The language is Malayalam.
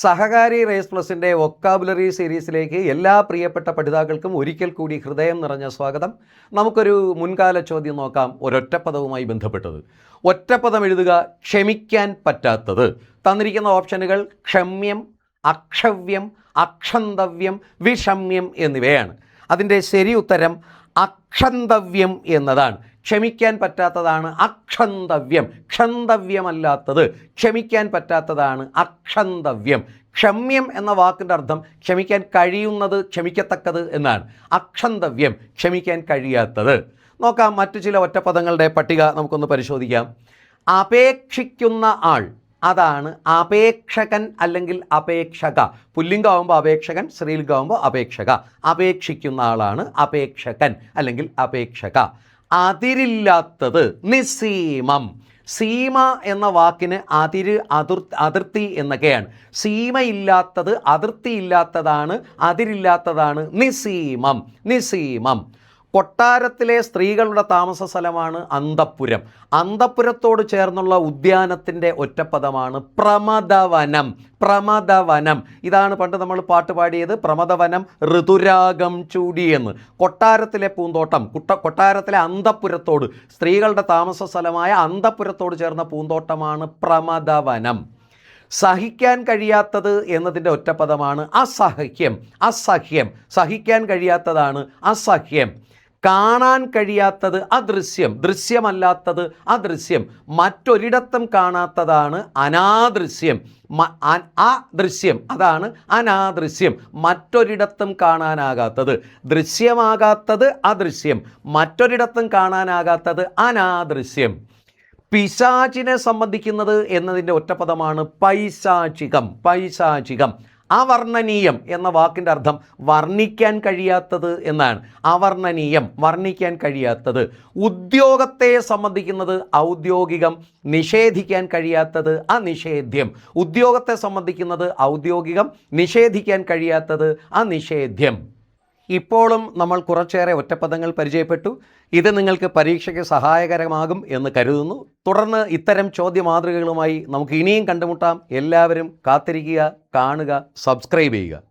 സഹകാരി റേസ് പ്ലസിൻ്റെ വൊക്കാബുലറി സീരീസിലേക്ക് എല്ലാ പ്രിയപ്പെട്ട പഠിതാക്കൾക്കും ഒരിക്കൽ കൂടി ഹൃദയം നിറഞ്ഞ സ്വാഗതം. നമുക്കൊരു മുൻകാല ചോദ്യം നോക്കാം, ഒരൊറ്റപ്പദവുമായി ബന്ധപ്പെട്ടത്. ഒറ്റപ്പദം എഴുതുക, ക്ഷമിക്കാൻ പറ്റാത്തത്. തന്നിരിക്കുന്ന ഓപ്ഷനുകൾ ക്ഷമ്യം, അക്ഷവ്യം, അക്ഷന്തവ്യം, വിഷമ്യം എന്നിവയാണ്. അതിൻ്റെ ശരി ഉത്തരം അക്ഷന്തവ്യം എന്നതാണ്. ക്ഷമിക്കാൻ പറ്റാത്തതാണ് അക്ഷന്തവ്യം, ക്ഷന്തവ്യമല്ലാത്തത് ക്ഷമിക്കാൻ പറ്റാത്തതാണ് അക്ഷന്തവ്യം. ക്ഷമ്യം എന്ന വാക്കിൻ്റെ അർത്ഥം ക്ഷമിക്കാൻ കഴിയുന്നത്, ക്ഷമിക്കത്തക്കത് എന്നാണ്. അക്ഷന്തവ്യം ക്ഷമിക്കാൻ കഴിയാത്തത്. നോക്കാം, മറ്റു ചില ഒറ്റപ്പദങ്ങളുടെ പട്ടിക നമുക്കൊന്ന് പരിശോധിക്കാം. അപേക്ഷിക്കുന്ന ആൾ, അതാണ് അപേക്ഷകൻ അല്ലെങ്കിൽ അപേക്ഷക. പുല്ലിംഗമാകുമ്പോൾ അപേക്ഷകൻ, സ്ത്രീലിംഗമാകുമ്പോൾ അപേക്ഷക. അപേക്ഷിക്കുന്ന ആളാണ് അപേക്ഷകൻ അല്ലെങ്കിൽ അപേക്ഷക. അതിരില്ലാത്തത് നിസ്സീമം. സീമ എന്ന വാക്കിന് അതിര്, അതിർത്തി എന്നൊക്കെയാണ്. സീമയില്ലാത്തത്, അതിർത്തിയില്ലാത്തതാണ്, അതിരില്ലാത്തതാണ് നിസ്സീമം. നിസ്സീമം. കൊട്ടാരത്തിലെ സ്ത്രീകളുടെ താമസ സ്ഥലമാണ് അന്തഃപുരം. അന്തഃപുരത്തോട് ചേർന്നുള്ള ഉദ്യാനത്തിൻ്റെ ഒറ്റപ്പദമാണ് പ്രമദവനം. പ്രമദവനം, ഇതാണ് പണ്ട് നമ്മൾ പാട്ട് പാടിയത്, പ്രമദവനം ഋതുരാഗം ചൂടിയെന്ന്. കൊട്ടാരത്തിലെ പൂന്തോട്ടം, കൊട്ടാരത്തിലെ അന്തഃപുരത്തോട്, സ്ത്രീകളുടെ താമസ സ്ഥലമായ അന്തഃപുരത്തോട് ചേർന്ന പൂന്തോട്ടമാണ് പ്രമദവനം. സഹിക്കാൻ കഴിയാത്തത് എന്നതിൻ്റെ ഒറ്റപ്പദമാണ് അസഹ്യം. അസഹ്യം, സഹിക്കാൻ കഴിയാത്തതാണ് അസഹ്യം. കാണാൻ കഴിയാത്തത് അദൃശ്യം, ദൃശ്യമല്ലാത്തത് അദൃശ്യം. മറ്റൊരിടത്തും കാണാത്തതാണ് അനാദൃശ്യം. അദൃശ്യം, അതാണ് അനാദൃശ്യം. മറ്റൊരിടത്തും കാണാനാകാത്തത്. ദൃശ്യമാകാത്തത് അദൃശ്യം, മറ്റൊരിടത്തും കാണാനാകാത്തത് അനാദൃശ്യം. പിശാചിനെ സംബന്ധിക്കുന്നത് എന്നതിൻ്റെ ഒറ്റപ്പദമാണ് പൈശാചികം. പൈശാചികം. അവർണ്ണനീയം എന്ന വാക്കിൻ്റെ അർത്ഥം വർണ്ണിക്കാൻ കഴിയാത്തത് എന്നാണ്. അവർണ്ണനീയം, വർണ്ണിക്കാൻ കഴിയാത്തത്. ഉദ്യോഗത്തെ സംബന്ധിക്കുന്നത് ഔദ്യോഗികം, നിഷേധിക്കാൻ കഴിയാത്തത് അനിഷേധ്യം. ഉദ്യോഗത്തെ സംബന്ധിക്കുന്നത് ഔദ്യോഗികം, നിഷേധിക്കാൻ കഴിയാത്തത് അനിഷേധ്യം. ഇപ്പോഴും നമ്മൾ കുറച്ചേറെ ഒറ്റപ്പദങ്ങൾ പരിചയപ്പെട്ടു. ഇത് നിങ്ങൾക്ക് പരീക്ഷയ്ക്ക് സഹായകരമാകും എന്ന് കരുതുന്നു. തുടർന്ന് ഇത്തരം ചോദ്യ മാതൃകകളുമായി നമുക്ക് ഇനിയും കണ്ടുമുട്ടാം. എല്ലാവരും കാത്തിരിക്കുക, കാണുക, സബ്സ്ക്രൈബ് ചെയ്യുക.